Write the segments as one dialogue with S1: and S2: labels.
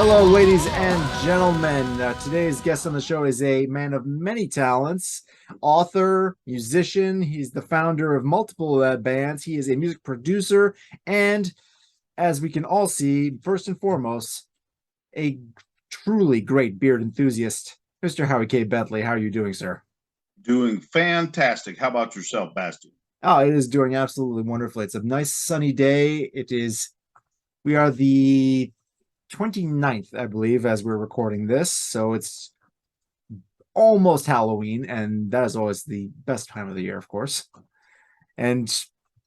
S1: Hello, ladies and gentlemen. Today's guest on the show is a man of many talents, author, musician. He's the founder of multiple bands. He is a music producer, and as we can all see, first and foremost, a truly great beard enthusiast, Mr. Howie K. Bentley. How are you doing, sir?
S2: Doing fantastic. How about yourself, Basti?
S1: Oh, it is doing absolutely wonderfully. It's a nice sunny day. We are the 29th, I believe, as we're recording this. So it's almost Halloween, and that is always the best time of the year, of course. And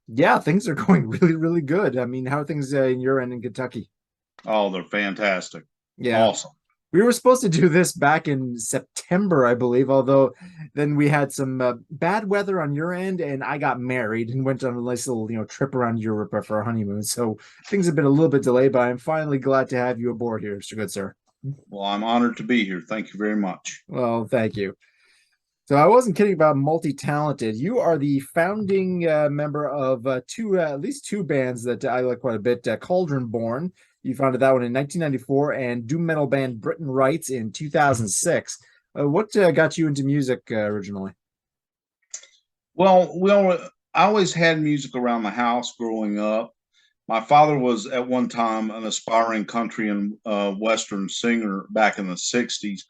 S1: yeah, things are going really, really good. I mean, how are things in your end in Kentucky?
S2: Oh, they're fantastic.
S1: Yeah,
S2: Awesome.
S1: we were supposed to do this back in September, I believe, although then we had some bad weather on your end, and I got married and went on a nice little, trip around Europe for our honeymoon. So things have been a little bit delayed, but I'm finally glad to have you aboard here, Mr. Good Sir.
S2: Well, I'm honored to be here. Thank you very much.
S1: Well, thank you. So I wasn't kidding about multi-talented. You are the founding member of at least two bands that I like quite a bit. Cauldron Born, you founded that one in 1994, and doom metal band Britain Writes in 2006. What got you into music originally?
S2: Well, I always had music around the house growing up. My father was at one time an aspiring country and Western singer back in the 60s.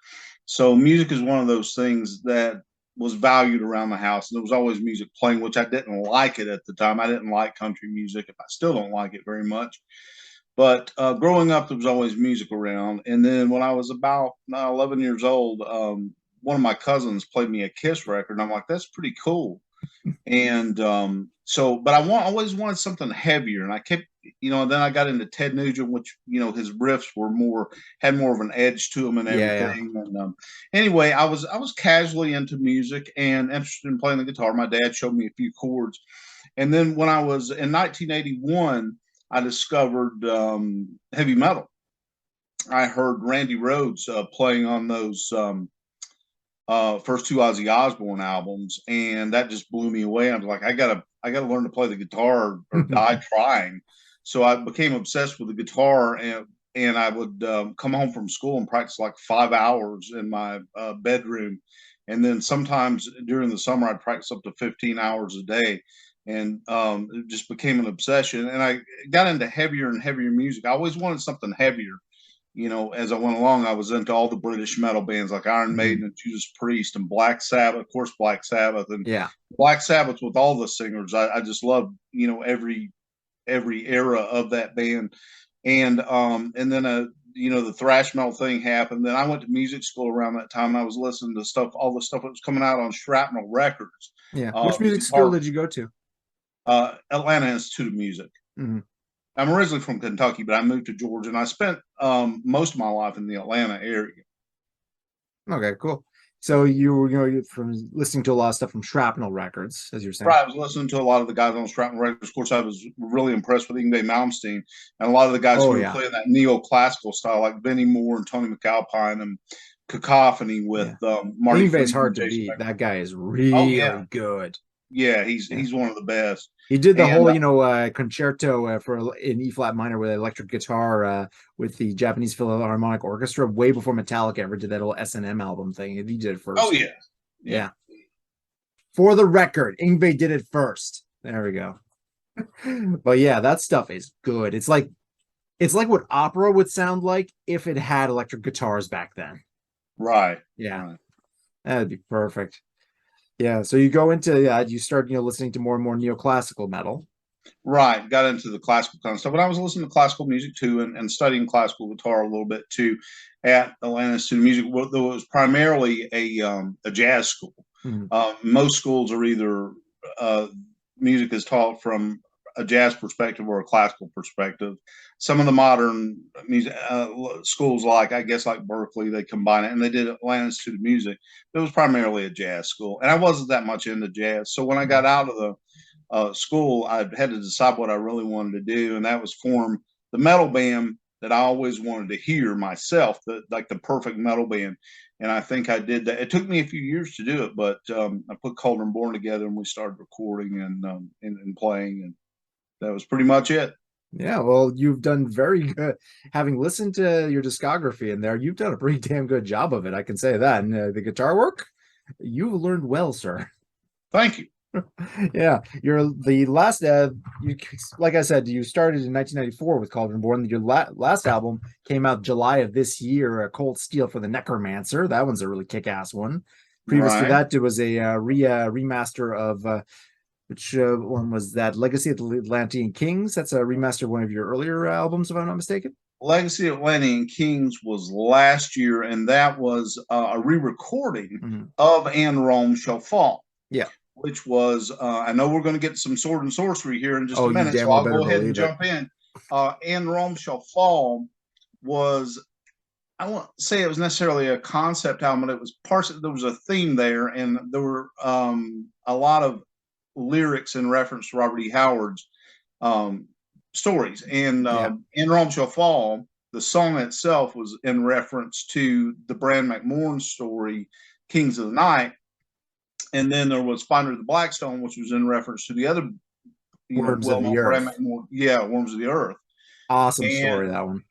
S2: So music is one of those things that was valued around the house. And there was always music playing, which I didn't like it at the time. I didn't like country music. I still don't like it very much. But growing up, there was always music around. And then when I was about 11 years old, one of my cousins played me a Kiss record. And I'm like, that's pretty cool. And but always wanted something heavier. And I kept, then I got into Ted Nugent, which, his riffs had more of an edge to them and
S1: Yeah, yeah.
S2: everything. And anyway, I was casually into music and interested in playing the guitar. My dad showed me a few chords. And then when I was in 1981, I discovered heavy metal. I heard Randy Rhoads playing on those first two Ozzy Osbourne albums, and that just blew me away. I was like, I gotta learn to play the guitar or die trying. So I became obsessed with the guitar, and I would come home from school and practice like 5 hours in my bedroom, and then sometimes during the summer I'd practice up to 15 hours a day. And it just became an obsession. And I got into heavier and heavier music. I always wanted something heavier. As I went along, I was into all the British metal bands like Iron
S1: Mhm.
S2: Maiden and Judas Priest and Black Sabbath, of course, Black Sabbath and
S1: Yeah.
S2: Black Sabbath with all the singers. I just love, every era of that band. And then the thrash metal thing happened. Then I went to music school around that time, and I was listening to all the stuff that was coming out on Shrapnel Records.
S1: Yeah. Which
S2: The
S1: music school
S2: guitar,
S1: did you go to?
S2: Atlanta Institute of Music.
S1: Mhm.
S2: I'm originally from Kentucky, but I moved to Georgia, and I spent most of my life in the Atlanta area.
S1: Okay, cool. So you were, you're from listening to a lot of stuff from Shrapnel Records, as you're saying.
S2: Right, I was listening to a lot of the guys on Stratton Records. Of course, I was really impressed with Ingve Malmsteen and a lot of the guys
S1: Oh
S2: who were
S1: yeah.
S2: playing that neoclassical style, like Benny Moore and Tony McAlpine and Cacophony with
S1: Yeah.
S2: Marty
S1: Ingve's
S2: Friedman
S1: hard
S2: and
S1: to
S2: Jason
S1: beat.
S2: Becker.
S1: That guy is
S2: Oh yeah,
S1: really good.
S2: yeah, he's
S1: Yeah.
S2: he's one of the best.
S1: He did the
S2: And
S1: whole, concerto for in E flat minor with electric guitar with the Japanese Philharmonic Orchestra way before Metallica ever did that whole S&M album thing. He did it
S2: oh
S1: first.
S2: yeah, yeah,
S1: Yeah. For the record, Ingve did it first. There we go. But yeah, that stuff is good. It's like what opera would sound like if it had electric guitars back then.
S2: right,
S1: Yeah,
S2: right.
S1: that'd be perfect. Yeah, so you go into that, you start, listening to more and more neoclassical metal.
S2: Right, got into the classical kind of stuff, but I was listening to classical music too, and studying classical guitar a little bit too at Atlanta Institute of Music. Well, though it was primarily a jazz school.
S1: Mhm.
S2: Most schools are either uh, music is taught from a jazz perspective or a classical perspective. Some of the modern music schools, like I guess like Berkeley, they combine it, and they did Atlanta Institute of Music. But it was primarily a jazz school, and I wasn't that much into jazz. So when I got out of the school, I had to decide what I really wanted to do, and that was form the metal band that I always wanted to hear myself, like the perfect metal band. And I think I did that. It took me a few years to do it, but I put Cauldron Born together, and we started recording and playing, and that was pretty much it.
S1: Yeah, well, you've done very good. Having listened to your discography in there, you've done a pretty damn good job of it. I can say that. And the guitar work, you've learned well, sir.
S2: Thank you.
S1: Yeah, you're the last. You like I said, you started in 1994 with Cauldron Born. Your last album came out July of this year. Cold Steel for the Necromancer. That one's a really kick-ass one. Previous to
S2: Right.
S1: that, there was a remaster of which one was that? Legacy of the Atlantean Kings. That's a remaster of one of your earlier albums, if I'm not mistaken.
S2: Legacy of Atlantean Kings was last year, and that was a re-recording
S1: Mhm.
S2: of "And Rome Shall Fall,"
S1: Yeah.
S2: which was. I know we're going to get some sword and sorcery here in just
S1: Oh,
S2: a
S1: you
S2: minute,
S1: damn
S2: so
S1: well
S2: I'll
S1: better
S2: go ahead and
S1: believe it.
S2: jump in. "And Rome Shall Fall" was. I won't say it was necessarily a concept album, but it was parts. There was a theme there, and there were a lot of lyrics in reference to Robert E. Howard's um, stories. And
S1: Yeah.
S2: "In Rome Shall Fall," the song itself was in reference to the Bran McMorn story, Kings of the Night. And then there was "Finder of the Blackstone," which was in reference to the other,
S1: Worms of the
S2: well-known Bran
S1: Earth.
S2: McMorn, yeah, Worms of the Earth.
S1: Awesome story,
S2: And
S1: that one.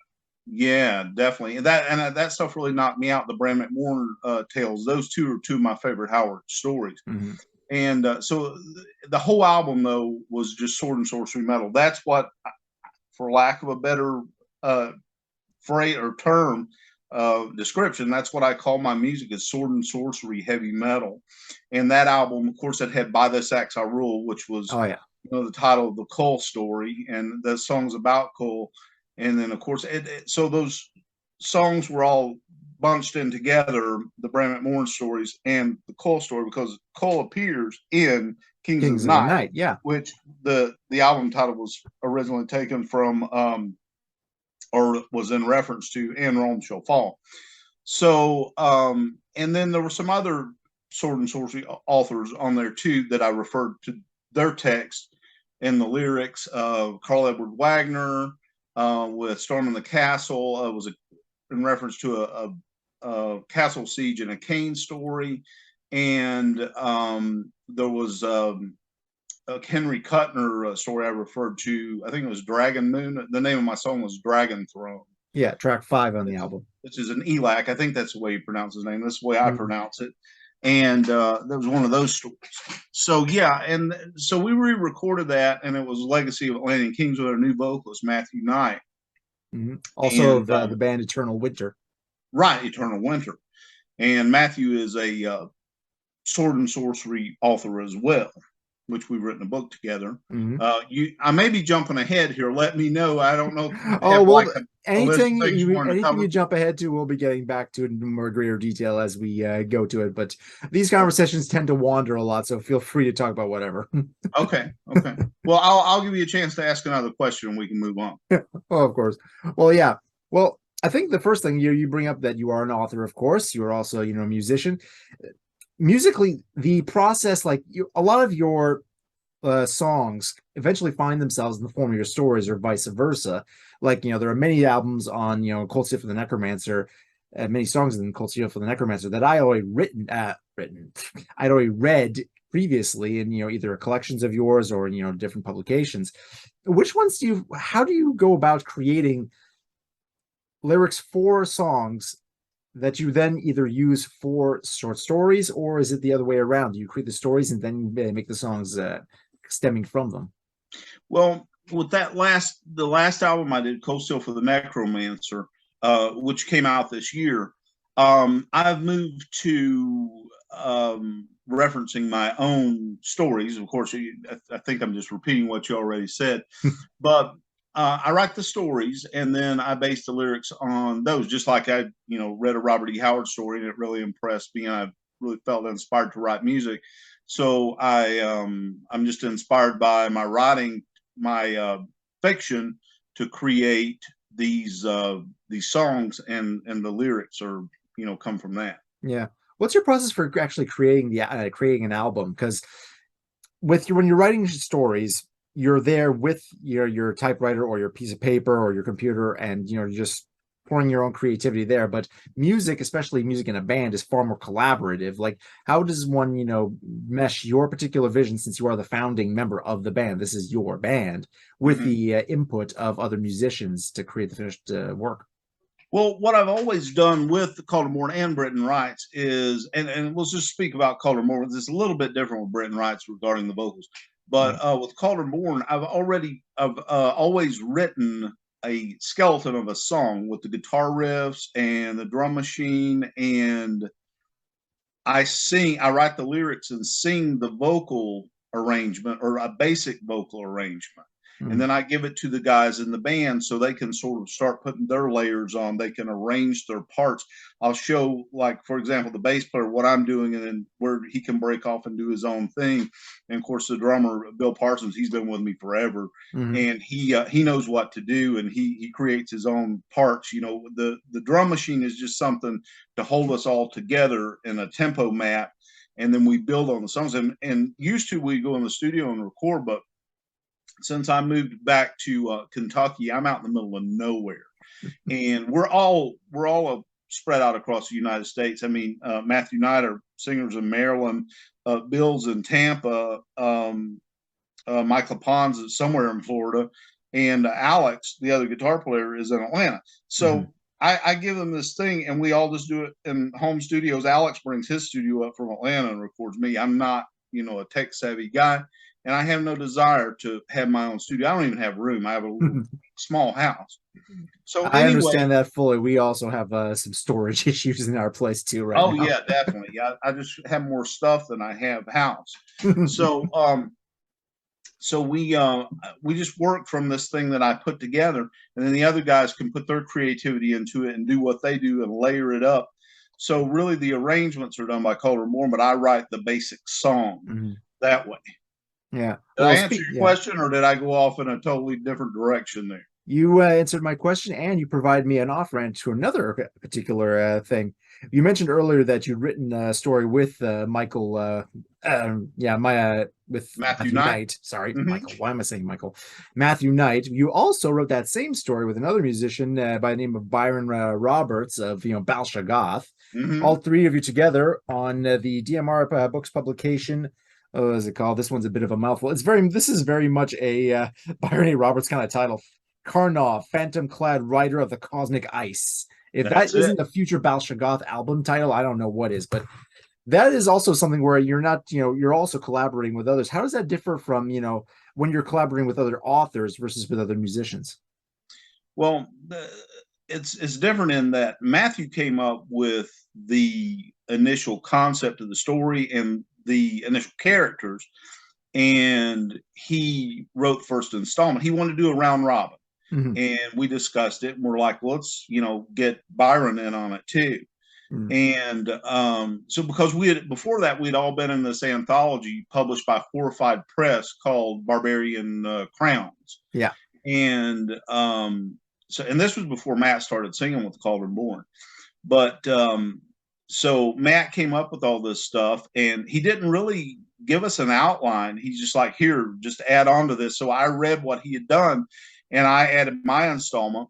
S2: yeah, definitely. And that stuff really knocked me out. The Bran McMorn tales; those two are two of my favorite Howard stories.
S1: Hmm.
S2: And so the whole album, though, was just sword and sorcery metal. That's what, for lack of a better uh, phrase or term, description, that's what I call my music, is sword and sorcery heavy metal. And that album, of course, it had "By This Axe I Rule," which was,
S1: Oh yeah.
S2: the title of the Cole story, and the song's about Cole. And then, of course, so those songs were all bunched in together, the Bram McMorn stories and the Cole story, because Cole appears in Kings of
S1: Kings
S2: the
S1: of the
S2: Night,
S1: Night. Yeah.
S2: which the album title was originally taken from, or was in reference to "And Rome Shall Fall." So, and then there were some other sword and sorcery authors on there too that I referred to their text in the lyrics. Carl Edward Wagner with "Storming the Castle" was in reference to a castle siege and a Kane story. And there was a Henry Kuttner story I referred to. I think it was "Dragon Moon." The name of my song was "Dragon Throne,"
S1: Yeah. Track 5 on the album.
S2: which is an Elac. I think that's the way you pronounce his name. That's the way I
S1: Mhm.
S2: pronounce it. And that was one of those stories. So yeah, and so we re-recorded that, and it was "Legacy of Atlantean Kings" with our new vocalist Matthew Knight,
S1: Also
S2: and
S1: of the band Eternal Winter.
S2: right, "Eternal Winter." And Matthew is a sword and sorcery author as well, which we've written a book together.
S1: Hmm.
S2: I may be jumping ahead here. Let me know. I don't know if you
S1: Oh
S2: have
S1: well,
S2: like a list of things you wanted to
S1: anything
S2: cover.
S1: you jump ahead to, we'll be getting back to it in more greater detail as we go to it. But these conversations tend to wander a lot, so feel free to talk about whatever.
S2: Okay. Okay. Well, I'll give you a chance to ask another question and we can move on.
S1: Oh, of course. Well, yeah. Well, I think the first thing you bring up that you are an author, of course. You are also, a musician. Musically, the process, like a lot of your songs eventually find themselves in the form of your stories or vice versa. Like, there are many albums on, Cold Steel for the Necromancer, many songs in Cold Steel for the Necromancer that I already I'd already read previously in, either collections of yours or, different publications. Which ones how do you go about creating lyrics for songs that you then either use for short stories, or is it the other way around? Do you create the stories and then make the songs stemming from them?
S2: Well, with the last album I did, "Cold Steel for the Necromancer," which came out this year, I've moved to referencing my own stories. Of course, I think I'm just repeating what you already said, but I write the stories and then I base the lyrics on those. Just like I, read a Robert E. Howard story and it really impressed me, and I really felt inspired to write music. So I'm just inspired by my writing, my fiction, to create these songs, and the lyrics are, come from that.
S1: Yeah. What's your process for actually creating an album? Because when you're writing stories, you're there with your typewriter or your piece of paper or your computer, and you're just pouring your own creativity there. But music, especially music in a band, is far more collaborative. Like, how does one, mesh your particular vision, since you are the founding member of the band? This is your band, with
S2: Mhm.
S1: the input of other musicians to create the finished work.
S2: Well, what I've always done with the Cauldron Born and Britton Wrights is, and we'll just speak about Cauldron Born. It's a little bit different with Britton Wrights regarding the vocals, but
S1: Yeah.
S2: with Cauldron Born, I've always written a skeleton of a song with the guitar riffs and the drum machine, and I write the lyrics and sing the vocal arrangement or a basic vocal arrangement. And
S1: Mhm.
S2: then I give it to the guys in the band so they can sort of start putting their layers on. They can arrange their parts. I'll show, like, for example, the bass player what I'm doing, and then where he can break off and do his own thing. And of course, the drummer, Bill Parsons, he's been with me forever,
S1: Mhm.
S2: and he knows what to do, and he creates his own parts. The drum machine is just something to hold us all together in a tempo map, and then we build on the songs. And used to we go in the studio and record, but since I moved back to Kentucky, I'm out in the middle of nowhere, and we're all spread out across the United States. I mean, Matthew Knight are singers in Maryland, Bill's in Tampa, Michael Pons is somewhere in Florida, and Alex, the other guitar player, is in Atlanta.
S1: Mhm.
S2: So I give them this thing, and we all just do it in home studios. Alex brings his studio up from Atlanta and records me. I'm not, a tech savvy guy, and I have no desire to have my own studio. I don't even have room. I have a little small house. So
S1: I
S2: anyway,
S1: understand that fully. We also have some storage issues in our place too right
S2: oh
S1: now.
S2: yeah, definitely. I just have more stuff than I have house. So we just work from this thing that I put together, and then the other guys can put their creativity into it and do what they do and layer it up. So really, the arrangements are done by Cauldron Born, but I write the basic song
S1: Mhm.
S2: that way.
S1: Yeah.
S2: Did I
S1: Well,
S2: answer your
S1: yeah.
S2: question, or did I go off in a totally different direction there?
S1: You answered my question, and you provide me an off ramp to another particular thing. You mentioned earlier that you'd written a story with Michael, yeah, with
S2: Matthew
S1: Matthew
S2: Knight.
S1: Knight. Sorry,
S2: Mm-hmm.
S1: Michael. Why am I saying Michael? Matthew Knight. You also wrote that same story with another musician by the name of Byron Roberts of Bal Shagath. All
S2: Mm-hmm.
S1: three of you together on the DMR books publication. What is it called? This one's a bit of a mouthful. This is very much a Byron A. Roberts kind of title. Karnov, phantom-clad rider of the cosmic ice. If that
S2: That's it.
S1: isn't a future Bal Shagath album title, I don't know what is. But that is also something where you're not, you're also collaborating with others. How does that differ from, when you're collaborating with other authors versus with other musicians?
S2: Well, it's different in that Matthew came up with the initial concept of the story and the initial characters, and he wrote the first installment. He wanted to do a round robin,
S1: Mhm.
S2: and we discussed it, and we're like, well, let's get Byron in on it too.
S1: Mhm.
S2: And so because we had before that we'd all been in this anthology published by Fortified Press called Barbarian Crowns,
S1: Yeah.
S2: and and this was before Matt started singing with Cauldron Born. But so Matt came up with all this stuff, and he didn't really give us an outline. He's just like, here, just add on to this. So I read what he had done, and I added my installment,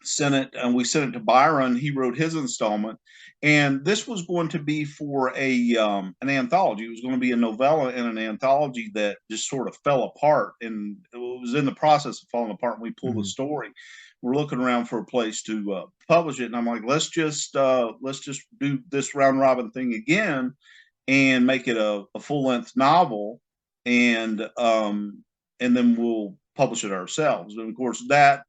S2: sent it, and we sent it to Byron. He wrote his installment, and this was going to be for a an anthology. It was going to be a novella in an anthology that just sort of fell apart, and it was in the process of falling apart. And we pulled the
S1: Mhm.
S2: story. We're looking around for a place to publish it, and I'm like, let's just do this round robin thing again and make it a full length novel, and then we'll publish it ourselves. And of course, that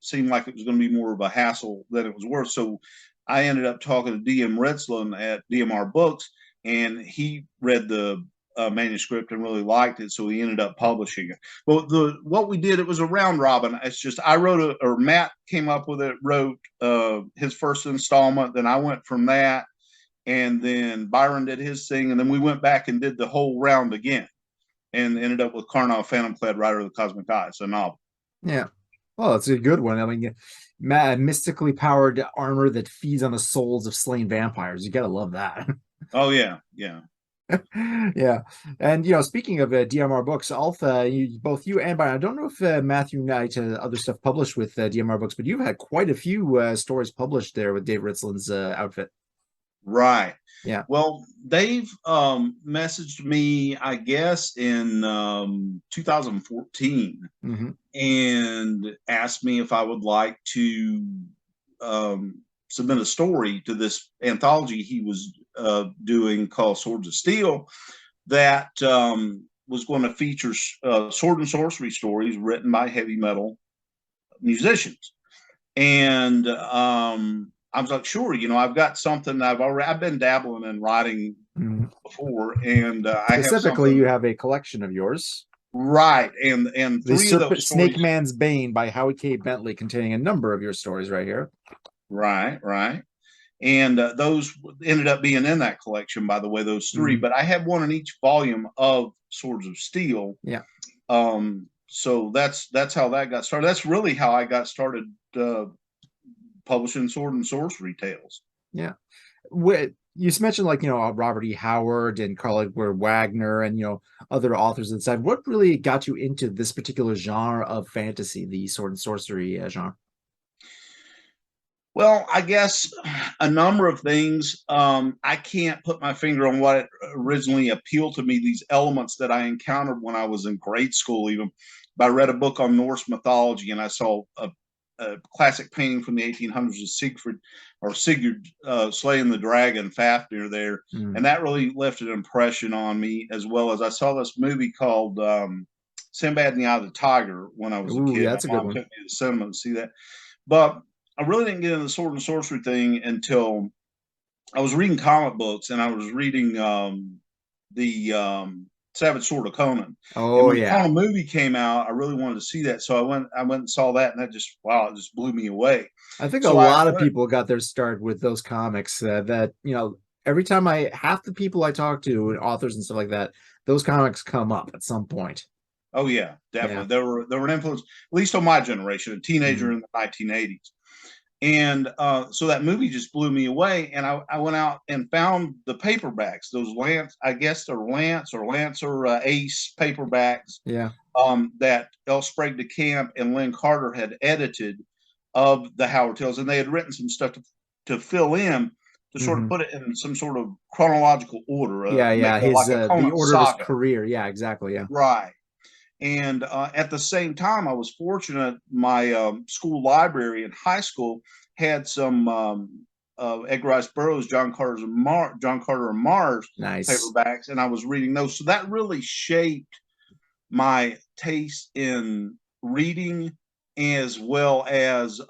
S2: seemed like it was going to be more of a hassle than it was worth. So I ended up talking to DM Ritzlin at DMR Books, and he read the manuscript and really liked it, so he ended up publishing it. But what we did, it was a round robin. It's just I wrote or Matt came up with it, wrote his first installment, then I went from that, and then Byron did his thing, and then we went back and did the whole round again, and ended up with Karnov, Phantom Clad Rider of the Cosmic Ice, a novel.
S1: Yeah. Well, it's a good one. I mean, mystically powered armor that feeds on the souls of slain vampires. You gotta love that.
S2: Oh yeah, yeah.
S1: Yeah, and speaking of DMR books, Alpha, both you and Brian, I don't know if Matthew Knight other stuff published with DMR books, but you've had quite a few stories published there with Dave Ritzlin's outfit.
S2: Right.
S1: Yeah.
S2: Well, they've messaged me, I guess, in 2014
S1: Hmm.
S2: and asked me if I would like to submit a story to this anthology he was doing called Swords of Steel that was going to feature sword and sorcery stories written by heavy metal musicians. And I was like, sure, I've got something I've been dabbling in writing
S1: Hmm.
S2: before, and I have
S1: Specifically, you
S2: something
S1: have a collection of yours,
S2: right, and
S1: The
S2: three of those
S1: Snake
S2: stories,
S1: Man's Bane by Howie K. Bentley, containing a number of your stories right here.
S2: right, and those ended up being in that collection, by the way, those three.
S1: Hmm.
S2: But I had one in each volume of Swords of Steel.
S1: Yeah.
S2: So that's how that got started. That's really how I got started publishing sword and sorcery tales.
S1: Yeah. You mentioned like Robert E. Howard and Karl Edward Wagner and other authors inside. What really got you into this particular genre of fantasy, the sword and sorcery genre?
S2: Well, I guess a number of things. I can't put my finger on what originally appealed to me. These elements that I encountered when I was in grade school, even. But I read a book on Norse mythology, and I saw a classic painting from the 1800s of Sigurd slaying the dragon Fafnir there,
S1: Mm.
S2: and that really left an impression on me. As well as I saw this movie called Sinbad and the Eye of the Tiger when I was a
S1: Ooh,
S2: kid.
S1: yeah,
S2: My
S1: that's a good
S2: mom
S1: one.
S2: took me to the cinema to see that, but I really didn't get into the sword and sorcery thing until I was reading comic books, and I was reading the Savage Sword of Conan. And
S1: Oh
S2: when the
S1: yeah.
S2: Conan movie came out, I really wanted to see that, so I went and saw that, and that just wow, it just blew me away.
S1: I think a
S2: So I
S1: lot of
S2: went,
S1: people got their start with those comics that every time half the people I talk to and authors and stuff like that, those comics come up at some point.
S2: oh yeah,
S1: Yeah.
S2: definitely there were an influence, at least on my generation, a teenager
S1: Mhm.
S2: in the 1980s. And so that movie just blew me away. And I went out and found the paperbacks, those Lance, I guess they're Lance or Lancer Ace paperbacks
S1: Yeah.
S2: that L. Sprague de Camp and Lynn Carter had edited of the Howard Tales. And they had written some stuff to fill in, to sort of
S1: Hmm.
S2: put it in some sort of chronological order,
S1: Yeah,
S2: make
S1: yeah.
S2: it
S1: His
S2: like a
S1: the
S2: Conan
S1: order of his
S2: saga.
S1: career. Yeah, exactly. Yeah.
S2: Right. And at the same time, I was fortunate. My school library in high school had some Edgar Rice Burroughs, John Carter and Mars
S1: Nice.
S2: paperbacks, and I was reading those. So that really shaped my taste in reading, as well as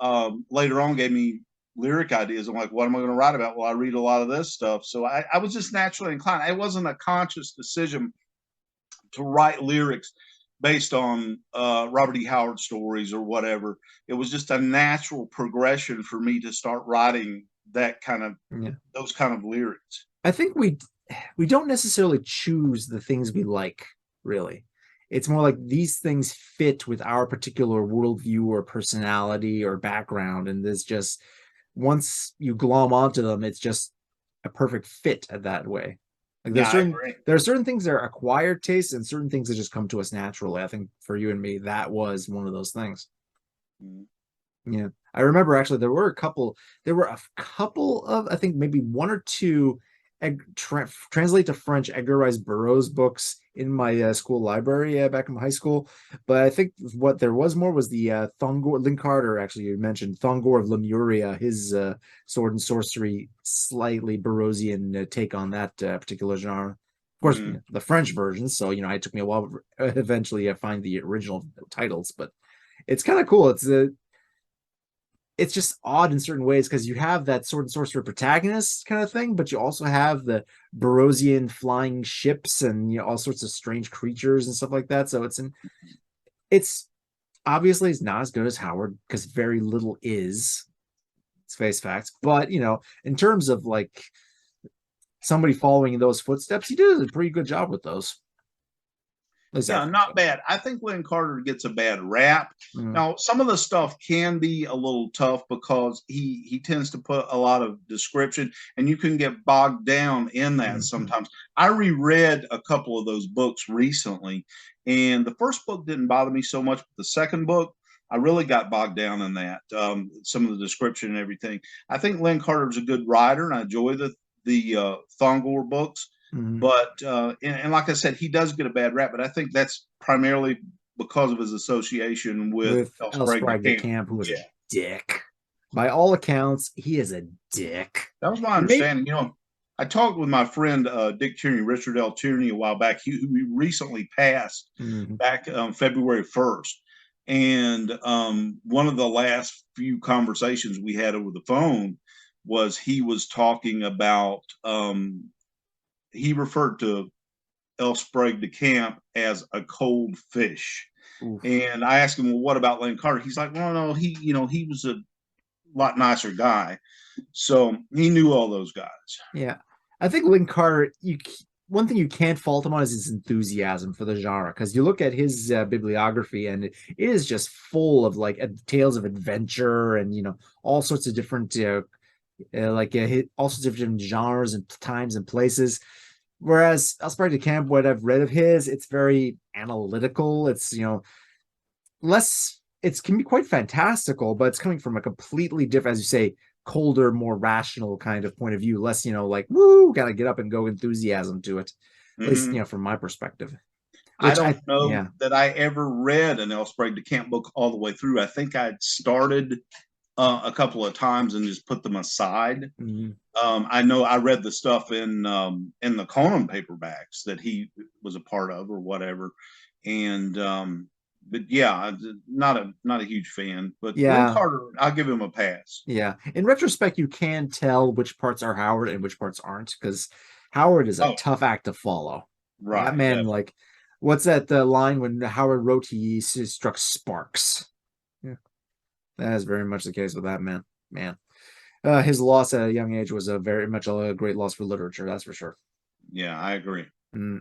S2: later on gave me lyric ideas. I'm like, what am I going to write about? Well, I read a lot of this stuff. So I was just naturally inclined. It wasn't a conscious decision to write lyrics based on Robert E. Howard stories or whatever. It was just a natural progression for me to start writing that kind of
S1: Yeah.
S2: those kind of lyrics.
S1: I think we don't necessarily choose the things we like, really. It's more like these things fit with our particular worldview or personality or background, and there's just once you glom onto them, it's just a perfect fit at that way. Like
S2: Yeah, I agree.
S1: there are certain things that are acquired tastes and certain things that just come to us naturally. I think for you and me, that was one of those things.
S2: Mm-hmm.
S1: Yeah. I remember actually there were a couple of, I think maybe one or two translate to French Edgar Rice Burroughs books in my school library back in high school. But I think what there was more was the Thongor, Lynn Carter, actually, you mentioned Thongor of Lemuria, his sword and sorcery, slightly Burroughsian take on that particular genre. Of course,
S2: Mm-hmm.
S1: the French version. So, it took me a while eventually to find the original titles, but it's kind of cool. It's just odd in certain ways because you have that sword and sorcerer protagonist kind of thing, but you also have the Burroughsian flying ships and all sorts of strange creatures and stuff like that. So it's obviously it's not as good as Howard because very little is. It's face facts, but in terms of like somebody following in those footsteps, he did a pretty good job with those. At least I
S2: Yeah,
S1: think
S2: not
S1: so.
S2: bad. I think Lynn Carter gets a bad rap.
S1: Mm,
S2: Now, some of the stuff can be a little tough because he tends to put a lot of description, and you can get bogged down in that
S1: mhm,
S2: sometimes. I reread a couple of those books recently, and the first book didn't bother me so much, but the second book, I really got bogged down in that. Some of the description and everything. I think Lynn Carter is a good writer, and I enjoy the Thongor books.
S1: mhm.
S2: But and like I said, he does get a bad rap, but I think that's primarily because of his association with
S1: With
S2: El
S1: L.
S2: Sprague de
S1: Sprague de
S2: Camp.
S1: Camp, who was a
S2: Yeah,
S1: dick. By all accounts, he is a dick.
S2: that was my
S1: And maybe,
S2: understanding. I talked with my friend Dick Tierney, Richard L. Tierney, a while back. He recently passed
S1: mhm,
S2: back February 1st. And one of the last few conversations we had over the phone was he was talking about, he referred to El Sprague de Camp as a cold fish.
S1: oof.
S2: And I asked him, well, what about Lane Carter? He's like, well, no, he was a lot nicer guy. So he knew all those guys.
S1: Yeah. I think Lynn Carter, one thing you can't fault him on is his enthusiasm for the genre. Because you look at his bibliography, and it is just full of like tales of adventure and all sorts of different all sorts of different genres and times and places. Whereas Elsberg de Camp, what I've read of his, it's very analytical. It's less. It can be quite fantastical, but it's coming from a completely different, as you say, colder, more rational kind of point of view. Less, like woo, gotta get up and go enthusiasm to it. At least,
S2: Mm-hmm.
S1: from my perspective.
S2: I
S1: Which
S2: don't know
S1: yeah.
S2: that I ever read an El Sprague de Camp book all the way through. I think I'd started a couple of times and just put them aside.
S1: Mhm.
S2: I know I read the stuff in the Conan paperbacks that he was a part of or whatever, and but yeah, not a huge fan. But Lynn
S1: Yeah.
S2: Carter, I'll give him a pass.
S1: Yeah. In retrospect, you can tell which parts are Howard and which parts aren't, because Howard is a
S2: Oh,
S1: tough act to follow. That
S2: right,
S1: man,
S2: definitely.
S1: like, what's that line when Howard wrote he struck sparks? Yeah, that is very much the case with that man. Man, his loss at a young age was a very much a great loss for literature. That's for sure.
S2: Yeah, I agree.
S1: Mm.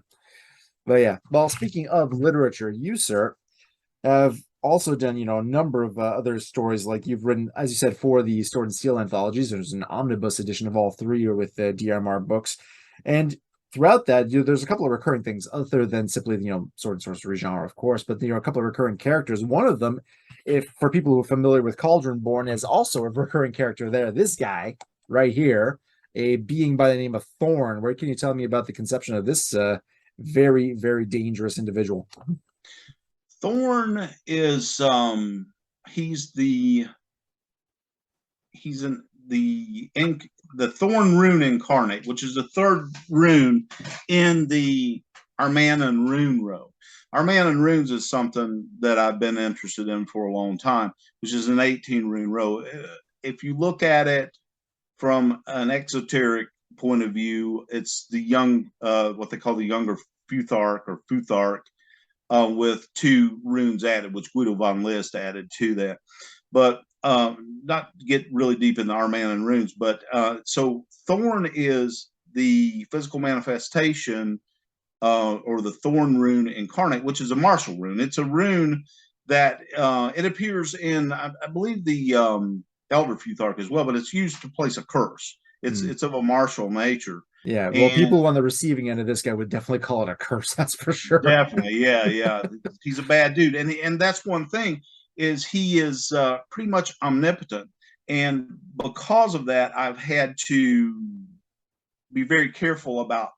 S1: But yeah, well, speaking of literature, you, sir, have also done, a number of other stories. Like you've written, as you said, for the Sword and Steel anthologies. There's an omnibus edition of all three with DRMR books, and throughout that, there's a couple of recurring things other than simply the sword and sorcery genre, of course. But a couple of recurring characters. One of them, if for people who are familiar with Cauldron Born, is also a recurring character there. This guy right here, a being by the name of Thorn. Where can you tell me about the conception of this very, very dangerous individual?
S2: Thorn is he's he's in the Thorn rune incarnate, which is the third rune in the Armanan rune row. Armanan runes is something that I've been interested in for a long time, which is an 18 rune row. If you look at it from an exoteric point of view, it's the young, what they call the younger Futhark or Futhark, with two runes added, which Guido von List added to that. But not to get really deep in the Armanan runes, but so Thorn is the physical manifestation or the Thorn rune incarnate, which is a martial rune. It's a rune that it appears in, I believe, the Elder Futhark as well, but it's used to place a curse.
S1: Hmm.
S2: It's of a martial nature.
S1: Yeah, well,
S2: And
S1: people on the receiving end of this guy would definitely call it a curse. That's for sure.
S2: definitely, yeah, yeah. He's a bad dude, and that's one thing is he is pretty much omnipotent, and because of that, I've had to be very careful about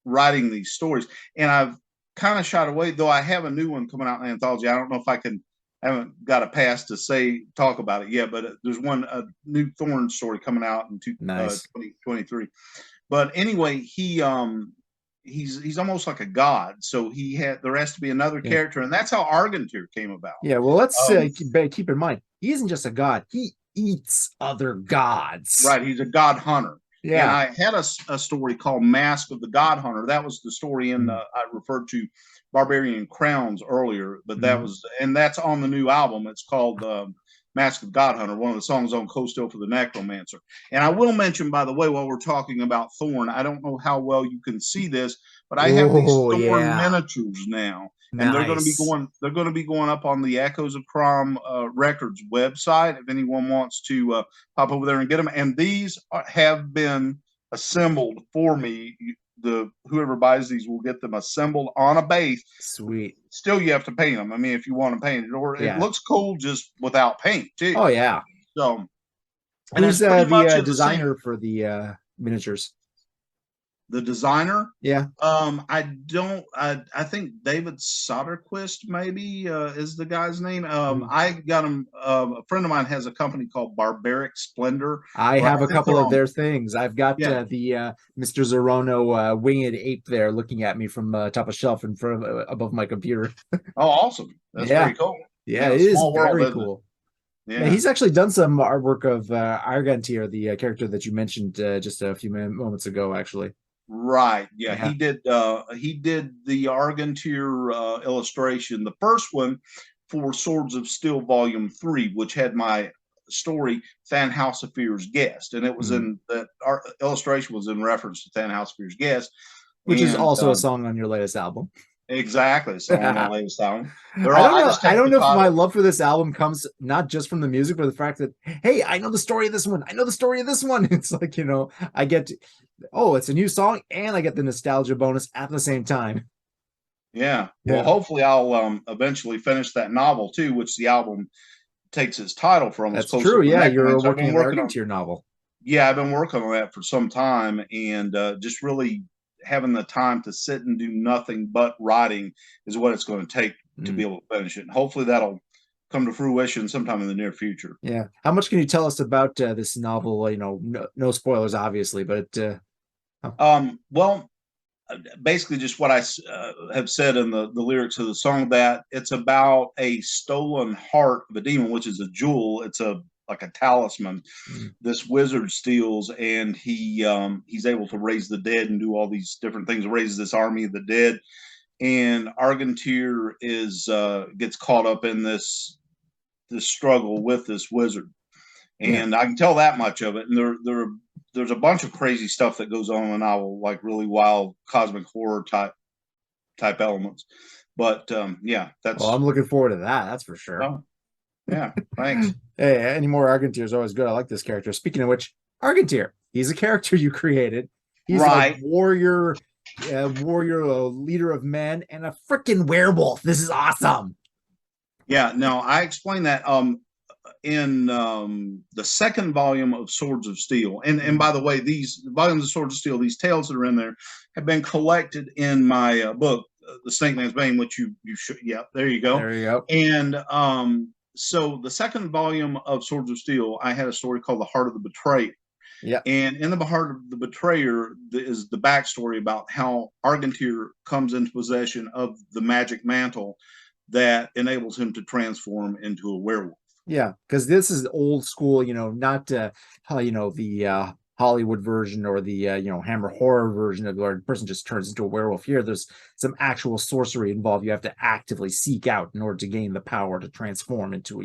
S2: writing these stories, and I've kind of shied away. Though I have a new one coming out in anthology. I don't know if I can. I haven't got a pass to talk about it yet, but there's a new Thorn story coming out in
S1: Nice.
S2: 2023. But anyway, he's almost like a god. So there has to be another
S1: Yeah.
S2: character, and that's how Argentir came about.
S1: Yeah, well, let's
S2: Um,
S1: keep in mind, he isn't just a god, he eats other gods.
S2: right, he's a god hunter. And
S1: Yeah.
S2: I had a story called Mask of the God Hunter. That was the story
S1: Mm,
S2: I referred to Barbarian Crowns earlier, but
S1: mhm.
S2: that's on the new album. It's called Mask of the God Hunter, one of the songs on Cold Steel for the Necromancer. And I will mention, by the way, while we're talking about Thorn, I don't know how well you can see this, but I have these
S1: Oh,
S2: Thorn
S1: yeah.
S2: miniatures now. and they're going to be
S1: Nice.
S2: going up on the Echoes of Crom Records website if anyone wants to pop over there and get them. And these have been assembled for me. The whoever buys these will get them assembled on a base.
S1: Sweet.
S2: Still, you have to paint them. I mean, if you want to paint it, or it
S1: Yeah.
S2: looks cool just without paint too.
S1: Oh yeah.
S2: So, and
S1: Who's
S2: it's pretty much
S1: the
S2: in the same.
S1: designer for the miniatures?
S2: The designer,
S1: Yeah.
S2: I don't. I think David Soderquist maybe is the guy's name.
S1: Mhm.
S2: I got him. A friend of mine has a company called Barbaric Splendor,
S1: I
S2: or
S1: have
S2: I
S1: a
S2: think
S1: couple
S2: they're
S1: of
S2: on.
S1: their things. I've got
S2: Yeah.
S1: the Mr. Zorono winged ape there looking at me from top of shelf in front of above my computer.
S2: Oh, awesome! That's
S1: Yeah.
S2: very cool.
S1: Yeah,
S2: Yeah,
S1: it is
S2: small world,
S1: very
S2: isn't it?
S1: cool. Yeah,
S2: Yeah.
S1: he's actually done some artwork of Argantier, the character that you mentioned just a few moments ago, actually.
S2: Right. Yeah,
S1: Yeah.
S2: he did the Argentier illustration, the first one for Swords of Steel Volume 3, which had my story Thanhouseafir's Guest, and it was
S1: Mhm.
S2: in that our illustration was in reference to Thanhouseafir's Guest.
S1: Which is
S2: And
S1: also a song on your latest album.
S2: exactly, so on my latest album, they're
S1: I
S2: all.
S1: don't
S2: I
S1: know.
S2: just
S1: I
S2: take
S1: don't
S2: the
S1: know if my
S2: title.
S1: love for this album comes not just from the music, but the fact that, hey, I know the story of this one. I know the story of this one. It's like, I get, oh, it's a new song, and I get the nostalgia bonus at the same time.
S2: Yeah. Well,
S1: Yeah,
S2: hopefully I'll eventually finish that novel too, which the album takes its title from. It's
S1: that's
S2: Closer
S1: true.
S2: to
S1: Yeah,
S2: Nectarine.
S1: you're
S2: So I've
S1: working
S2: been
S1: on the
S2: working on.
S1: Argentier novel.
S2: Yeah, I've been working on that for some time, and just really having the time to sit and do nothing but writing is what it's going to take to be
S1: Mm,
S2: able to finish it. And hopefully that'll come to fruition sometime in the near future.
S1: yeah. How much can you tell us about this novel? No spoilers, obviously, but oh,
S2: Well, basically just what I have said in the lyrics of the song, that it's about a stolen heart of a demon, which is a jewel. It's a like a talisman
S1: mm,
S2: this wizard steals, and he's able to raise the dead and do all these different things, raises this army of the dead. And Argentier is gets caught up in this struggle with this wizard,
S1: yeah,
S2: and I can tell that much of it. And there's a bunch of crazy stuff that goes on in the novel, like really wild cosmic horror type elements. But yeah,
S1: well, I'm
S2: that's.
S1: looking forward to that. That's for sure.
S2: Oh, yeah, thanks.
S1: Hey, any more Argentier is always good. I like this character. Speaking of which, Argentier, he's a character you created. He's like
S2: Right.
S1: warrior, leader of men, and a freaking werewolf. This is awesome.
S2: Yeah, no, I explained that in the second volume of Swords of Steel. And by the way, these volumes of Swords of Steel, these tales that are in there, have been collected in my book, The Snake Man's Bane, which you should. Yeah, there you go.
S1: There you go.
S2: And so the second volume of Swords of Steel, I had a story called The Heart of the Betrayer.
S1: Yeah,
S2: And in the Heart of the Betrayer is the backstory about how Argentier comes into possession of the magic mantle that enables him to transform into a werewolf.
S1: yeah, because this is old school. Not how the Hollywood version or the Hammer horror version of where the person just turns into a werewolf. Here, there's some actual sorcery involved. You have to actively seek out in order to gain the power to transform into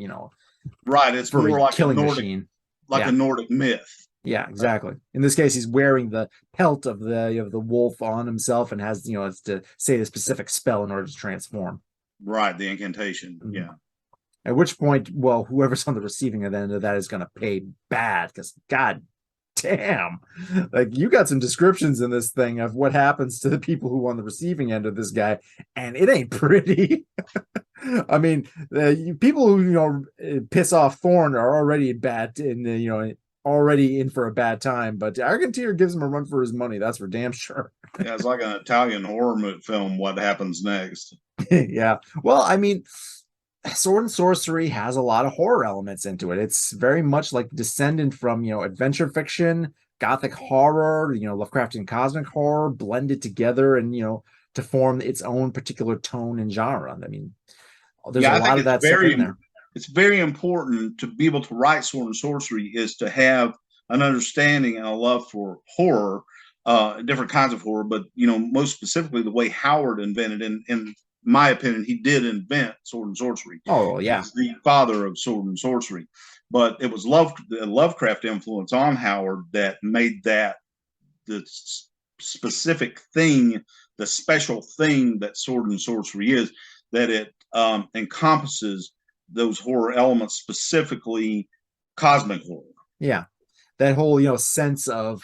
S2: Right, it's more
S1: furry killing machine.
S2: like a
S1: Yeah.
S2: Nordic myth.
S1: Yeah, exactly. In this case, he's wearing the pelt of the wolf on himself and has it's to say the specific spell in order to transform.
S2: Right, the incantation.
S1: Mhm.
S2: Yeah.
S1: At which point, well, whoever's on the receiving end of that is going to pay bad because God damn, like you got some descriptions in this thing of what happens to the people who on the receiving end of this guy, and it ain't pretty. I mean, people who piss off Thorn are already bad in already in for a bad time, but Argentier gives him a run for his money. That's for damn sure.
S2: Yeah, it's like an Italian horror film. What happens next?
S1: Yeah. Well, I mean, Sword and Sorcery has a lot of horror elements into it. It's very much like descendant from, adventure fiction, gothic horror, Lovecraftian cosmic horror blended together and, to form its own particular tone and genre. I mean, there's a
S2: Yeah, I think
S1: lot of that stuff in there.
S2: it's very important to be able to write Sword and Sorcery is to have an understanding and a love for horror, different kinds of horror, but most specifically the way Howard invented, in my opinion, he did invent Sword and Sorcery.
S1: Oh, yeah.
S2: He's the father of Sword and Sorcery, but it was the Lovecraft influence on Howard that made that the specific thing, the special thing that Sword and Sorcery is. that it encompasses those horror elements, specifically cosmic horror.
S1: Yeah, that whole sense of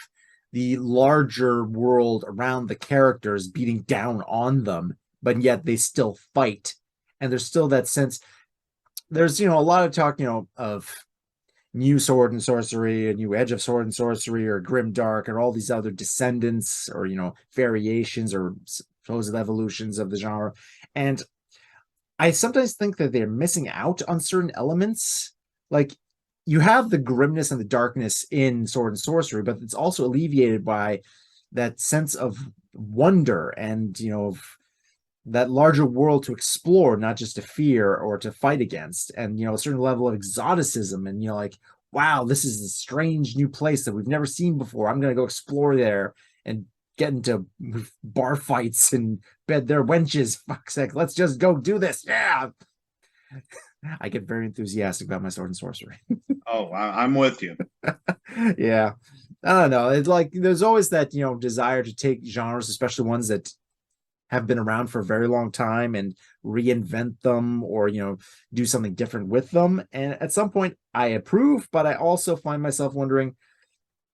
S1: the larger world around the characters beating down on them, but yet they still fight, and there's still that sense. There's a lot of talk of new sword and sorcery, a new edge of sword and sorcery, or grim dark, or all these other descendants, or variations or supposed evolutions of the genre. And I sometimes think that they're missing out on certain elements. Like, you have the grimness and the darkness in sword and sorcery, but it's also alleviated by that sense of wonder and that larger world to explore, not just to fear or to fight against, and a certain level of exoticism, and like, wow, this is a strange new place that we've never seen before. I'm gonna go explore there and get into bar fights and bed their wenches. Fuck's sake, let's just go do this. Yeah. I get very enthusiastic about my sword and sorcery.
S2: Oh, I'm with you.
S1: Yeah. I don't know. It's like there's always that, desire to take genres, especially ones that have been around for a very long time, and reinvent them, or do something different with them. And at some point I approve, but I also find myself wondering,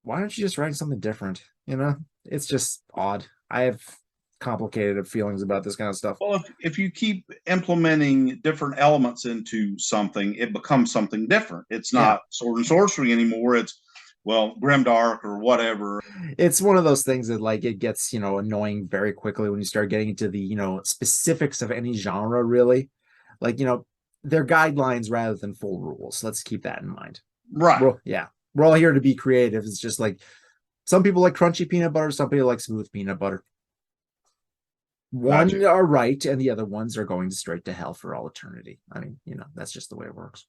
S1: why aren't you just writing something different? It's just odd. I have complicated feelings about this kind of stuff.
S2: Well, if you keep implementing different elements into something, it becomes something different. It's
S1: Yeah.
S2: not sword and sorcery anymore. It's, well, grimdark or whatever.
S1: It's one of those things that, like, it gets annoying very quickly when you start getting into the specifics of any genre, really. Like, they're guidelines rather than full rules. Let's keep that in mind.
S2: Right.
S1: We're all here to be creative. It's just like, some people like crunchy peanut butter, some people like smooth peanut butter. One
S2: Gotcha.
S1: are right, and the other ones are going straight to hell for all eternity. I mean, that's just the way it works.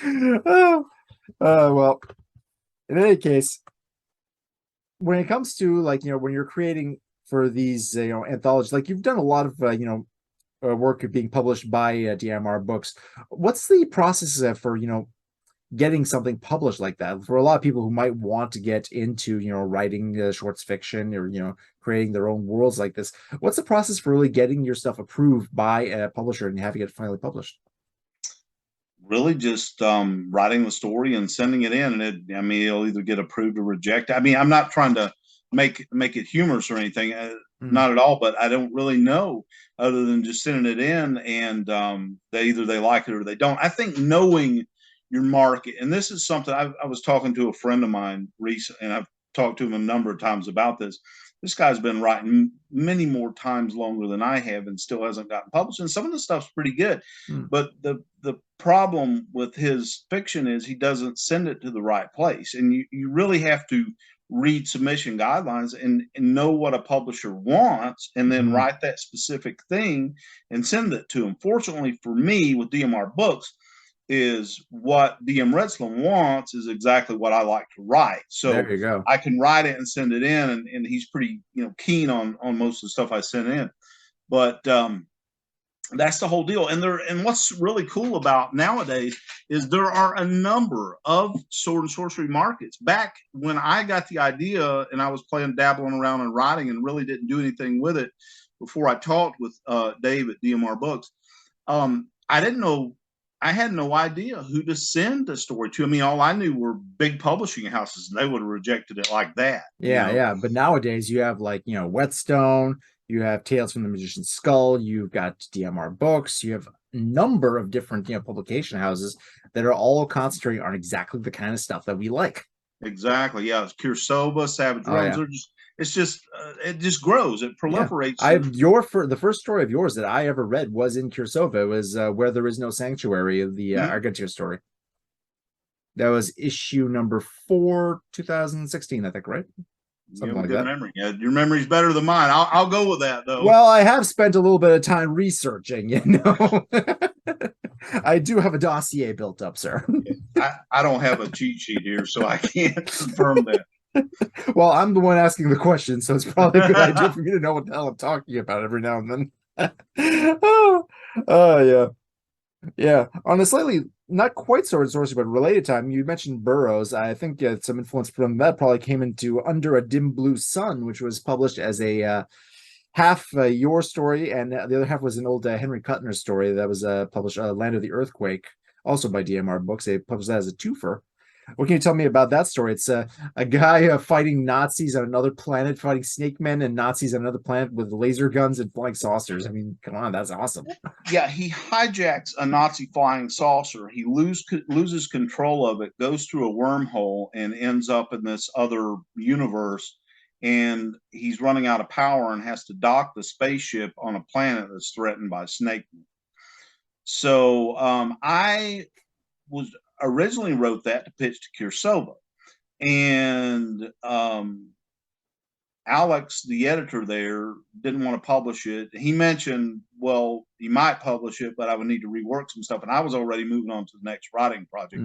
S1: Oh, well, in any case, when it comes to, like, when you're creating for these anthologies, like, you've done a lot of work being published by DMR Books. What's the process for getting something published like that, for a lot of people who might want to get into writing shorts fiction, or creating their own worlds like this? What's the process for really getting your stuff approved by a publisher and having it finally published?
S2: Really just writing the story and sending it in, and it'll either get approved or rejected. I mean, I'm not trying to make it humorous or anything, not at all, but I don't really know, other than just sending it in, and they like it or they don't. I think knowing your market, and this is something I was talking to a friend of mine recently, and I've talked to him a number of times about this. This guy's been writing many more times longer than I have, and still hasn't gotten published. And some of the stuff's pretty good, but the problem with his fiction is he doesn't send it to the right place, and you really have to read submission guidelines and know what a publisher wants, and then write that specific thing and send it to him. Fortunately for me, with DMR Books, is what DM Redslin wants is exactly what I like to write. So
S1: There you go.
S2: I can write it and send it in, and he's pretty keen on most of the stuff I send in. But that's the whole deal. And what's really cool about nowadays is there are a number of sword and sorcery markets. Back when I got the idea and I was dabbling around and writing and really didn't do anything with it before I talked with Dave at DMR Books, I didn't know. I had no idea who to send the story to. I mean, all I knew were big publishing houses, and they would have rejected it like that.
S1: Yeah. But nowadays you have, like, Whetstone, you have Tales from the Magician's Skull, you've got DMR Books, you have a number of different publication houses that are all concentrating on exactly the kind of stuff that we like.
S2: Exactly. Yeah. Kursoba, Savage Realms. It just grows. It proliferates.
S1: The first story of yours that I ever read was in Kursova. It was Where There Is No Sanctuary, of the Argentir story. That was issue number 4, 2016, I think, right?
S2: Something like that. Memory. Yeah, your memory's better than mine. I'll go with that, though.
S1: Well, I have spent a little bit of time researching, I do have a dossier built up, sir.
S2: I don't have a cheat sheet here, so I can't confirm that.
S1: Well, I'm the one asking the question, so it's probably a good idea for me to know what the hell I'm talking about every now and then. Yeah. Yeah. On a slightly, not quite sword and sorcery, but related time, you mentioned Burroughs. I think some influence from that probably came into Under a Dim Blue Sun, which was published as a half your story, and the other half was an old Henry Kuttner story that was published, Land of the Earthquake, also by DMR Books. They published that as a twofer. What can you tell me about that story? It's a guy fighting Nazis on another planet, fighting snake men and Nazis on another planet with laser guns and flying saucers. I mean, come on, that's awesome.
S2: Yeah, he hijacks a Nazi flying saucer. He loses control of it, goes through a wormhole, and ends up in this other universe. And he's running out of power and has to dock the spaceship on a planet that's threatened by snake. So I was originally wrote that to pitch to Kursova, and Alex, the editor there, didn't want to publish it. He mentioned, well, he might publish it, but I would need to rework some stuff. And I was already moving on to the next writing project.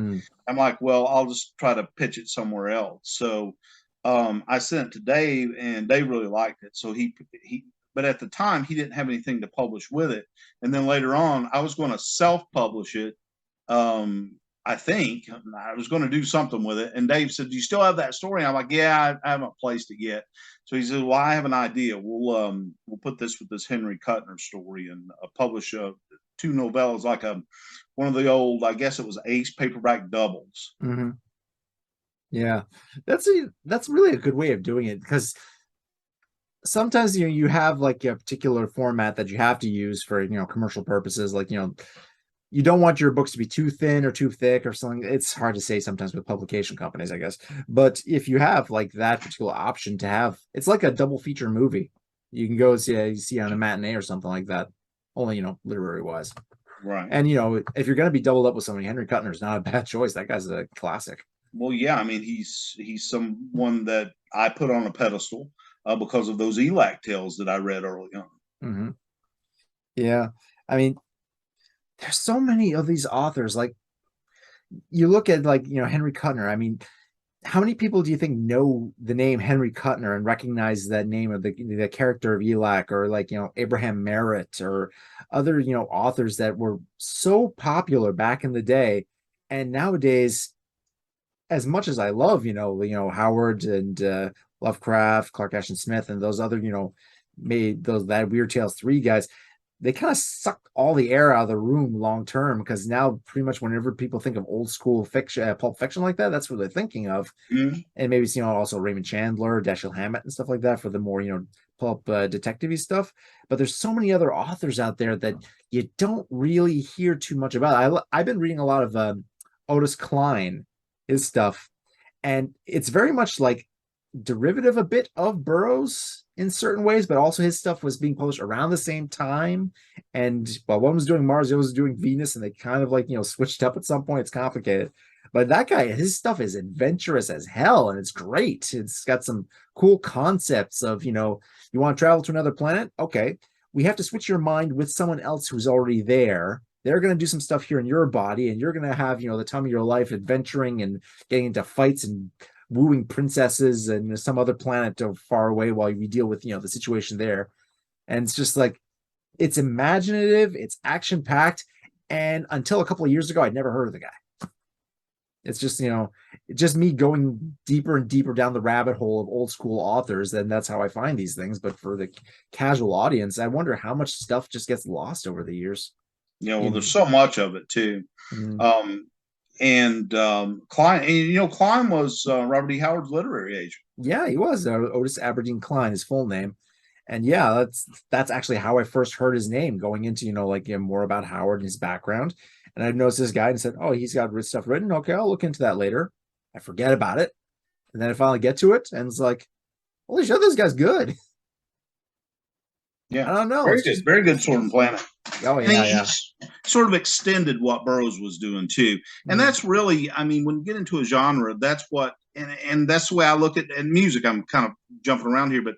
S2: I'm like, well, I'll just try to pitch it somewhere else. So I sent it to Dave, and Dave really liked it. So but at the time, he didn't have anything to publish with it. And then later on, I was going to self-publish it. I think I was going to do something with it. And Dave said, "Do you still have that story?" I'm like, "Yeah, I haven't placed it yet." So he said, "Well, I have an idea. We'll put this with this Henry Kuttner story and publish two novellas, like one of the old, I guess it was Ace paperback doubles."
S1: Mm-hmm. Yeah, that's really a good way of doing it, because sometimes you have like a particular format that you have to use for commercial purposes, like you don't want your books to be too thin or too thick or something. It's hard to say sometimes with publication companies, I guess. But if you have like that particular option to have, it's like a double feature movie. You can go see on a matinee or something like that, only, literary wise.
S2: Right.
S1: And, if you're going to be doubled up with somebody, Henry Kuttner is not a bad choice. That guy's a classic.
S2: Well, yeah, I mean, he's someone that I put on a pedestal because of those ELAC tales that I read early on.
S1: Mm-hmm. Yeah. I mean, there's so many of these authors. Like, you look at like Henry Kuttner. I mean, how many people do you think know the name Henry Kuttner and recognize that name of the character of Elac, or like Abraham Merritt, or other authors that were so popular back in the day? And nowadays, as much as I love Howard and Lovecraft, Clark Ashton Smith, and those other made that Weird Tales 3 guys, they kind of sucked all the air out of the room long term, because now pretty much whenever people think of old school fiction, pulp fiction like that, that's what they're thinking of.
S2: Mm-hmm.
S1: And maybe also Raymond Chandler, Dashiell Hammett, and stuff like that for the more pulp detective-y stuff. But there's so many other authors out there that you don't really hear too much about. I've been reading a lot of Otis Klein, his stuff, and it's very much like derivative a bit of Burroughs in certain ways, but also his stuff was being published around the same time. And while one was doing Mars, the other was doing Venus, and they kind of like switched up at some point. It's complicated, but that guy, his stuff is adventurous as hell, and it's great. It's got some cool concepts of you want to travel to another planet. Okay, we have to switch your mind with someone else who's already there. They're going to do some stuff here in your body, and you're going to have the time of your life adventuring and getting into fights and wooing princesses and some other planet far away while we deal with the situation there. And it's just like, it's imaginative, it's action packed, and until a couple of years ago I'd never heard of the guy. It's just just me going deeper and deeper down the rabbit hole of old school authors, and that's how I find these things. But for the casual audience, I wonder how much stuff just gets lost over the years.
S2: Yeah, well, there's so much of it too.
S1: Mm-hmm.
S2: And Klein, and Klein was Robert E. Howard's literary agent.
S1: Yeah, he was Otis Aberdeen Klein, his full name. And yeah, that's actually how I first heard his name, going into more about Howard and his background. And I noticed this guy and said, "Oh, he's got stuff written. Okay, I'll look into that later." I forget about it, and then I finally get to it, and it's like, holy shit, this guy's good.
S2: Yeah,
S1: I don't know.
S2: Very good, very good Sword and Planet.
S1: Oh yeah, yeah.
S2: Sort of extended what Burroughs was doing too, and that's really, I mean, when you get into a genre, that's what, and that's the way I look at and music. I'm kind of jumping around here, but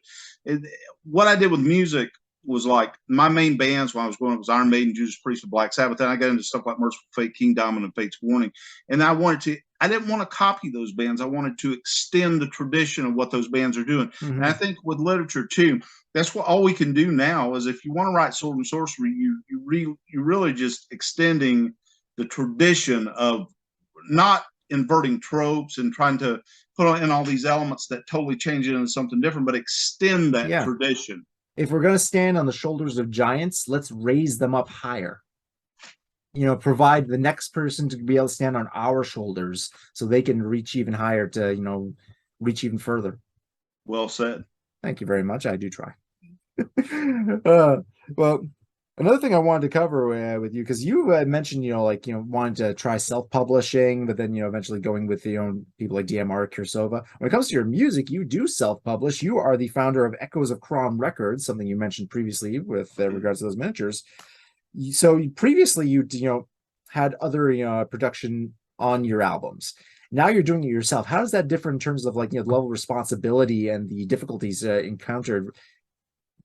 S2: what I did with music was like my main bands when I was growing up was Iron Maiden, Judas Priest, and Black Sabbath. Then I got into stuff like Merciful Fate, King Diamond, and Fate's Warning, and I didn't want to copy those bands. I wanted to extend the tradition of what those bands are doing. Mm-hmm. And I think with literature too, that's what all we can do now is, if you want to write sword and sorcery, you're really just extending the tradition of not inverting tropes and trying to put in all these elements that totally change it into something different, but extend that tradition.
S1: if we're going to stand on the shoulders of giants, let's raise them up higher. Provide the next person to be able to stand on our shoulders so they can reach even higher to, reach even further.
S2: Well said.
S1: Thank you very much. I do try. uh, well, another thing I wanted to cover with you, because you mentioned, wanting to try self-publishing, but then, eventually going with people like DMR Kursova. When it comes to your music, you do self-publish. You are the founder of Echoes of Crom Records, something you mentioned previously with regards to those miniatures. So previously, you had other production on your albums. Now you're doing it yourself. How does that differ in terms of the level of responsibility and the difficulties encountered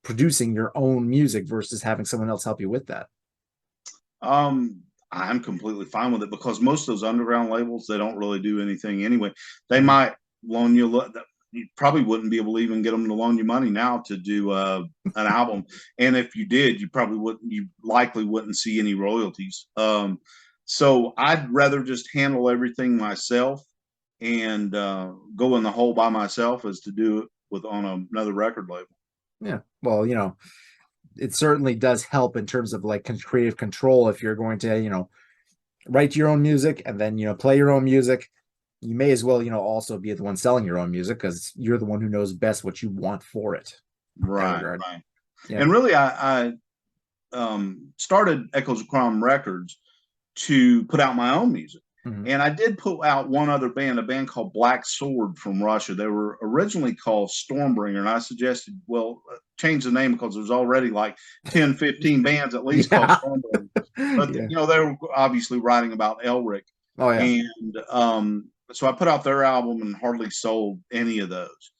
S1: producing your own music versus having someone else help you with that?
S2: I'm completely fine with it because most of those underground labels, they don't really do anything anyway. They might loan you, you probably wouldn't be able to even get them to loan you money now to do an album. And if you did, you likely wouldn't see any royalties. So I'd rather just handle everything myself and go in the hole by myself as to do it on another record label.
S1: Yeah. Well, it certainly does help in terms of creative control. If you're going to, write your own music and then, play your own music, you may as well, also be the one selling your own music because you're the one who knows best what you want for it.
S2: Right. Right.
S1: Yeah.
S2: And really, I started Echoes of Crom Records to put out my own music.
S1: Mm-hmm.
S2: And I did put out one other band, a band called Black Sword from Russia. They were originally called Stormbringer. And I suggested, well, change the name because there's already like 10, 15 bands at least called Stormbringer. But, they were obviously writing about Elric.
S1: Oh, yeah.
S2: And so I put out their album and hardly sold any of those.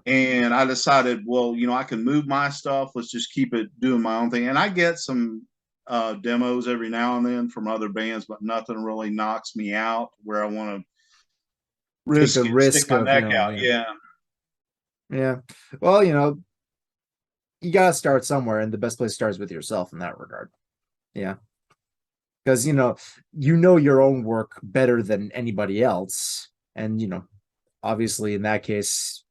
S2: And I decided, well, I can move my stuff. Let's just keep it doing my own thing. And I get some demos every now and then from other bands, but nothing really knocks me out where I want to
S1: take the risk
S2: stick my neck out.
S1: Yeah. Well, you gotta start somewhere, and the best place starts with yourself in that regard. Yeah. Because your own work better than anybody else. And obviously in that case,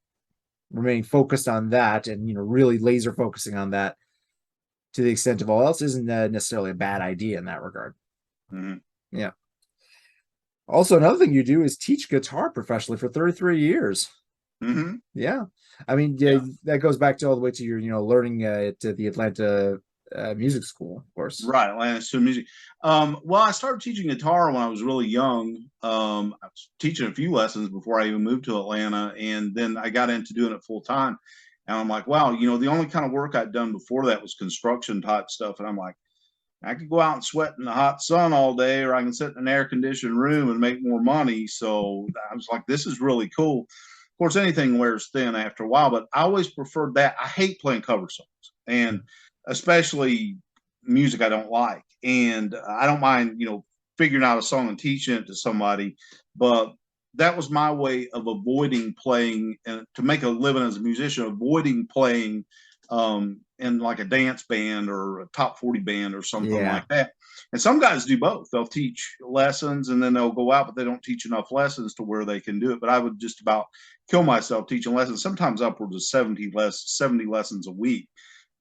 S1: remaining focused on that and really laser focusing on that to the extent of all else isn't necessarily a bad idea in that regard.
S2: Mm-hmm.
S1: Yeah. Also, another thing you do is teach guitar professionally for 33 years.
S2: Mm-hmm.
S1: Yeah. I mean, that goes back to all the way to your, learning at the Atlanta music school, of course.
S2: Right, Atlanta Student Music. Well, I started teaching guitar when I was really young. I was teaching a few lessons before I even moved to Atlanta, and then I got into doing it full time. And I'm like, wow, the only kind of work I'd done before that was construction type stuff. And I'm like, I could go out and sweat in the hot sun all day, or I can sit in an air conditioned room and make more money. So I was like, this is really cool. Of course, anything wears thin after a while, but I always preferred that. I hate playing cover songs, and especially music I don't like. And I don't mind, figuring out a song and teaching it to somebody, but that was my way of avoiding playing and to make a living as a musician, avoiding playing in like a dance band or a top 40 band or something like that. And some guys do both. They'll teach lessons and then they'll go out, but they don't teach enough lessons to where they can do it. But I would just about kill myself teaching lessons, sometimes upwards of 70 lessons a week,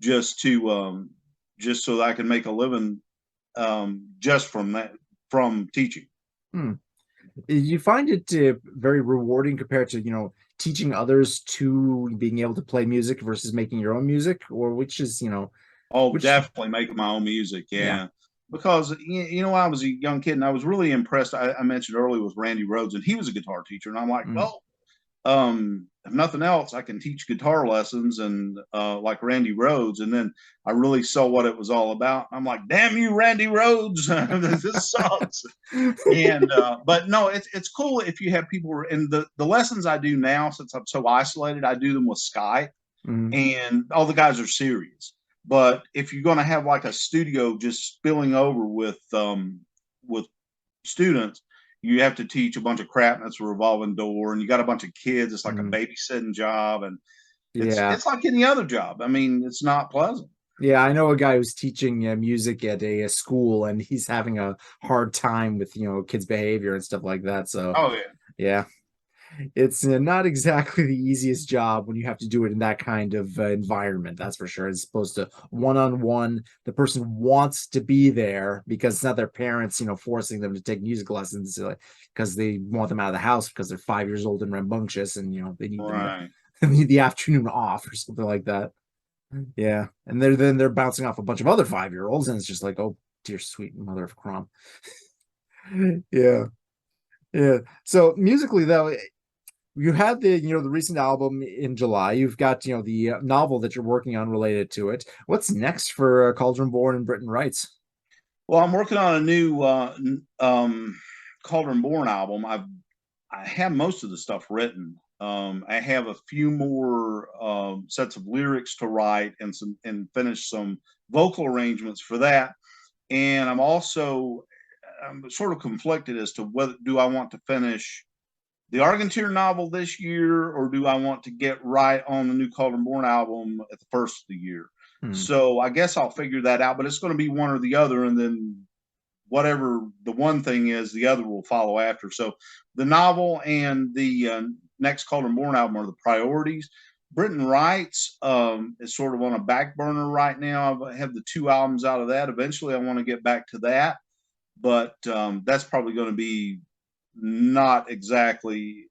S2: just so that I can make a living just from teaching.
S1: You find it very rewarding compared to teaching others to being able to play music versus making your own music, or which is
S2: definitely making my own music. Because when I was a young kid and I was really impressed, I mentioned earlier with Randy Rhoads, and he was a guitar teacher, and I'm like, well, if nothing else, I can teach guitar lessons and like Randy Rhoads. And then I really saw what it was all about. I'm like, damn you, Randy Rhoads, this sucks. And but no, it's cool if you have people. And the lessons I do now, since I'm so isolated, I do them with Skype, and all the guys are serious. But if you're going to have like a studio just spilling over with students, you have to teach a bunch of crap, and it's a revolving door, and you got a bunch of kids. It's like a babysitting job, and it's like any other job. I mean, it's not pleasant.
S1: Yeah, I know a guy who's teaching music at a school, and he's having a hard time with kids' behavior and stuff like that. So,
S2: oh
S1: yeah. It's not exactly the easiest job when you have to do it in that kind of environment. That's for sure. It's supposed to one-on-one. The person wants to be there because it's not their parents, forcing them to take music lessons because they want them out of the house because they're 5 years old and rambunctious, and they need them
S2: Right.
S1: they need the afternoon off or something like that. Yeah, and they're bouncing off a bunch of other 5-year-olds, and it's just like, oh dear sweet mother of Crom. Yeah, yeah. So musically though, you had the recent album in July. You've got the novel that you're working on related to it. What's next for Cauldron Born and Britain Writes?
S2: Well, I'm working on a new Cauldron Born album. I have most of the stuff written. I have a few more sets of lyrics to write and finish some vocal arrangements for that. And I'm sort of conflicted as to whether do I want to finish the Argentine novel this year, or do I want to get right on the new Cauldron Born album at the first of the year?
S1: Hmm.
S2: So I guess I'll figure that out, but it's going to be one or the other, and then whatever the one thing is, the other will follow after. So the novel and the next Cauldron Born album are the priorities. Britain Writes is sort of on a back burner right now. I have the two albums out of that. Eventually, I want to get back to that, but that's probably going to be not exactly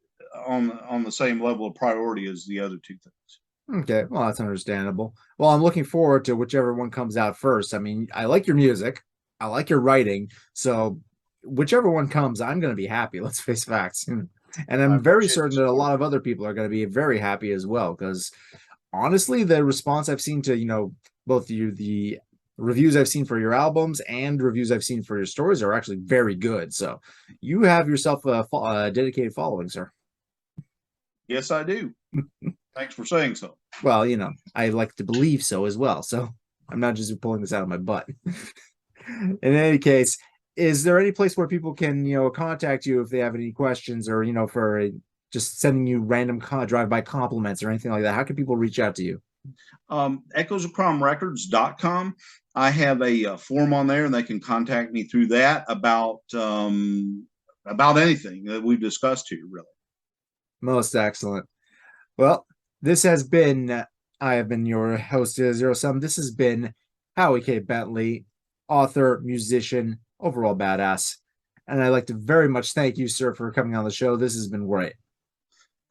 S2: on the same level of priority as the other two things.
S1: Okay, well, that's understandable. Well, I'm looking forward to whichever one comes out first. I mean, I like your music, I like your writing, so whichever one comes, I'm going to be happy. Let's face facts. And
S2: I
S1: I'm very
S2: appreciate the
S1: certain that a
S2: support.
S1: lot of other people are going to be very happy as well, because honestly, the response I've seen to, both the reviews I've seen for your albums and reviews I've seen for your stories are actually very good. So you have yourself a dedicated following, sir.
S2: Yes, I do. Thanks for saying so.
S1: Well, I like to believe so as well. So I'm not just pulling this out of my butt. In any case, is there any place where people can, contact you if they have any questions, or, for just sending you random drive-by compliments or anything like that? How can people reach out to you?
S2: Echoesofcromrecords.com. I have a form on there, and they can contact me through that about anything that we've discussed here, really.
S1: Most excellent. Well, this has been, I have been your host, Zero Sum. This has been Howie K. Bentley, author, musician, overall badass. And I'd like to very much thank you, sir, for coming on the show. This has been great.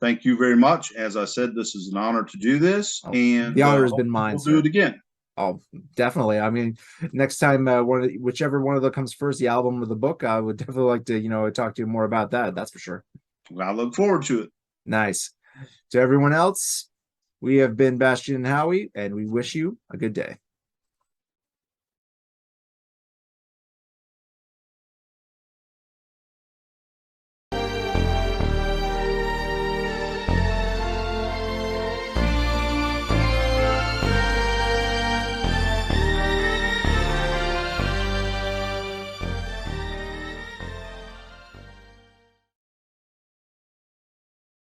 S2: Thank you very much. As I said, this is an honor to do this,
S1: Oh,
S2: and
S1: the honor has been
S2: hopefully
S1: mine,
S2: we'll do
S1: sir.
S2: it again.
S1: Oh, definitely. I mean, next time, whichever one of them comes first, the album or the book, I would definitely like to, talk to you more about that. That's for sure.
S2: I look forward to it.
S1: Nice. To everyone else, we have been Bastion and Howie, and we wish you a good day.